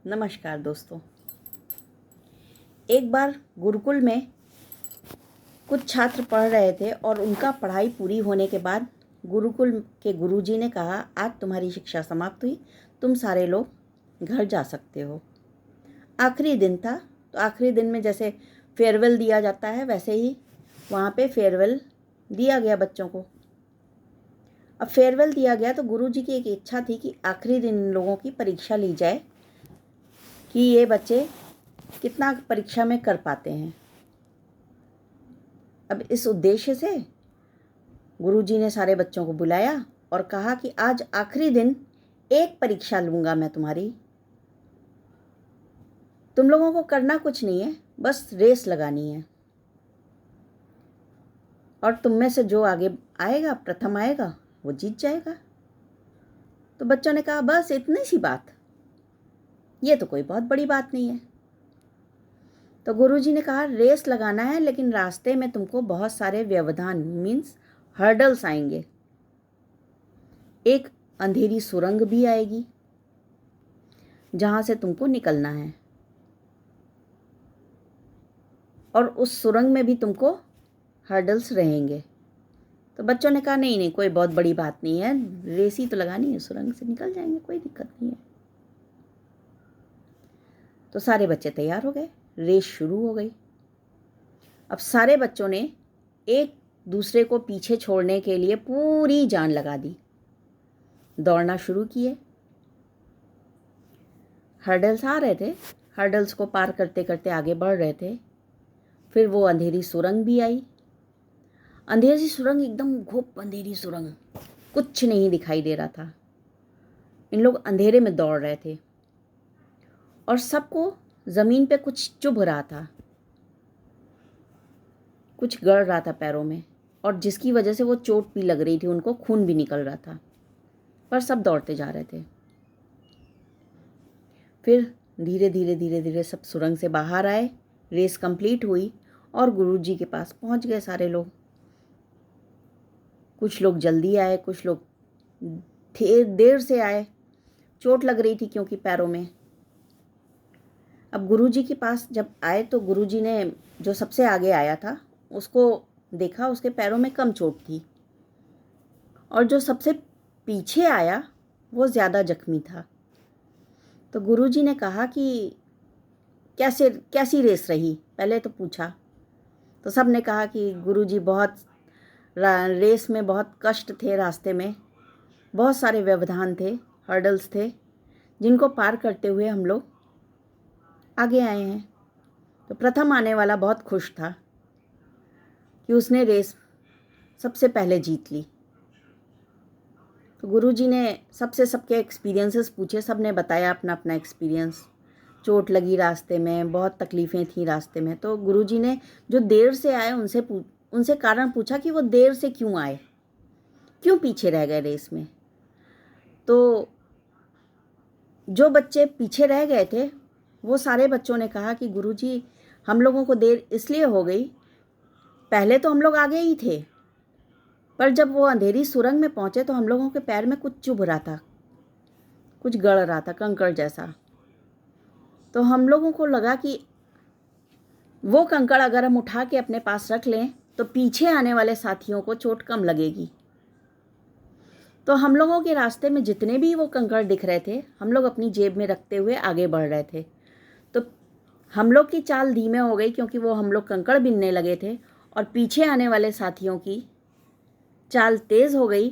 नमस्कार दोस्तों। एक बार गुरुकुल में कुछ छात्र पढ़ रहे थे और उनका पढ़ाई पूरी होने के बाद गुरुकुल के गुरुजी ने कहा, आज तुम्हारी शिक्षा समाप्त हुई, तुम सारे लोग घर जा सकते हो। आखिरी दिन था, तो आखिरी दिन में जैसे फेयरवेल दिया जाता है वैसे ही वहाँ पे फेयरवेल दिया गया बच्चों को। अब फेयरवेल दिया गया तो गुरुजी की एक इच्छा थी कि आखिरी दिन इन लोगों की परीक्षा ली जाए कि ये बच्चे कितना परीक्षा में कर पाते हैं। अब इस उद्देश्य से गुरुजी ने सारे बच्चों को बुलाया और कहा कि आज आखिरी दिन एक परीक्षा लूँगा मैं तुम्हारी। तुम लोगों को करना कुछ नहीं है, बस रेस लगानी है और तुम में से जो आगे आएगा, प्रथम आएगा, वो जीत जाएगा। तो बच्चों ने कहा, बस इतनी सी बात, ये तो कोई बहुत बड़ी बात नहीं है। तो गुरुजी ने कहा, रेस लगाना है लेकिन रास्ते में तुमको बहुत सारे व्यवधान मीन्स हर्डल्स आएंगे। एक अंधेरी सुरंग भी आएगी जहाँ से तुमको निकलना है और उस सुरंग में भी तुमको हर्डल्स रहेंगे। तो बच्चों ने कहा, नहीं नहीं, कोई बहुत बड़ी बात नहीं है, रेस ही तो लगानी है, सुरंग से निकल जाएंगे, कोई दिक्कत नहीं है। तो सारे बच्चे तैयार हो गए, रेस शुरू हो गई। अब सारे बच्चों ने एक दूसरे को पीछे छोड़ने के लिए पूरी जान लगा दी, दौड़ना शुरू किए। हर्डल्स आ रहे थे, हर्डल्स को पार करते करते आगे बढ़ रहे थे। फिर वो अंधेरी सुरंग भी आई। अंधेरी सुरंग एकदम घुप अंधेरी सुरंग, कुछ नहीं दिखाई दे रहा था। इन लोग अंधेरे में दौड़ रहे थे और सबको ज़मीन पे कुछ चुभ रहा था, कुछ गड़ रहा था पैरों में, और जिसकी वजह से वो चोट भी लग रही थी, उनको खून भी निकल रहा था, पर सब दौड़ते जा रहे थे। फिर धीरे धीरे धीरे धीरे सब सुरंग से बाहर आए, रेस कंप्लीट हुई और गुरुजी के पास पहुंच गए सारे लोग। कुछ लोग जल्दी आए, कुछ लोग देर से आए, चोट लग रही थी क्योंकि पैरों में। अब गुरुजी के पास जब आए तो गुरुजी ने जो सबसे आगे आया था उसको देखा, उसके पैरों में कम चोट थी, और जो सबसे पीछे आया वो ज़्यादा जख्मी था। तो गुरुजी ने कहा कि कैसी रेस रही, पहले तो पूछा। तो सब ने कहा कि गुरुजी बहुत रेस में बहुत कष्ट थे, रास्ते में बहुत सारे व्यवधान थे, हर्डल्स थे, जिनको पार करते हुए हम लोग आगे आए हैं। तो प्रथम आने वाला बहुत खुश था कि उसने रेस सबसे पहले जीत ली। तो गुरुजी ने सबसे सबके एक्सपीरियंसेस पूछे, सब ने बताया अपना अपना एक्सपीरियंस। चोट लगी रास्ते में, बहुत तकलीफ़ें थी रास्ते में। तो गुरुजी ने जो देर से आए उनसे कारण पूछा कि वो देर से क्यों आए, क्यों पीछे रह गए रेस में। तो जो बच्चे पीछे रह गए थे वो सारे बच्चों ने कहा कि गुरुजी, हम लोगों को देर इसलिए हो गई, पहले तो हम लोग आगे ही थे, पर जब वो अंधेरी सुरंग में पहुंचे तो हम लोगों के पैर में कुछ चुभ रहा था, कुछ गड़ रहा था, कंकड़ जैसा। तो हम लोगों को लगा कि वो कंकड़ अगर हम उठा के अपने पास रख लें तो पीछे आने वाले साथियों को चोट कम लगेगी। तो हम लोगों के रास्ते में जितने भी वो कंकड़ दिख रहे थे, हम लोग अपनी जेब में रखते हुए आगे बढ़ रहे थे। तो हम लोग की चाल धीमे हो गई क्योंकि वो हम लोग कंकड़ बीनने लगे थे, और पीछे आने वाले साथियों की चाल तेज़ हो गई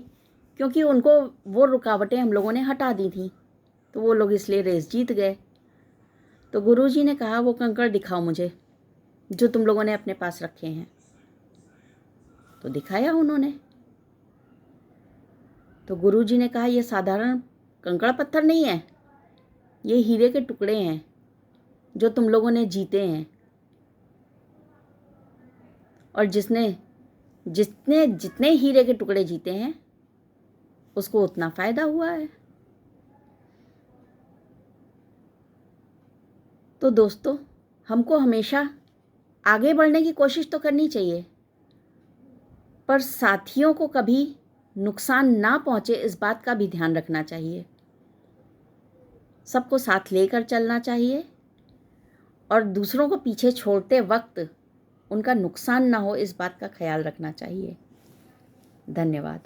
क्योंकि उनको वो रुकावटें हम लोगों ने हटा दी थी, तो वो लोग इसलिए रेस जीत गए। तो गुरुजी ने कहा, वो कंकड़ दिखाओ मुझे जो तुम लोगों ने अपने पास रखे हैं। तो दिखाया उन्होंने। तो गुरुजी ने कहा, ये साधारण कंकड़ पत्थर नहीं है, ये हीरे के टुकड़े हैं जो तुम लोगों ने जीते हैं, और जिसने जितने हीरे के टुकड़े जीते हैं उसको उतना फ़ायदा हुआ है। तो दोस्तों, हमको हमेशा आगे बढ़ने की कोशिश तो करनी चाहिए, पर साथियों को कभी नुकसान ना पहुंचे इस बात का भी ध्यान रखना चाहिए। सबको साथ लेकर चलना चाहिए और दूसरों को पीछे छोड़ते वक्त उनका नुकसान ना हो इस बात का ख्याल रखना चाहिए। धन्यवाद।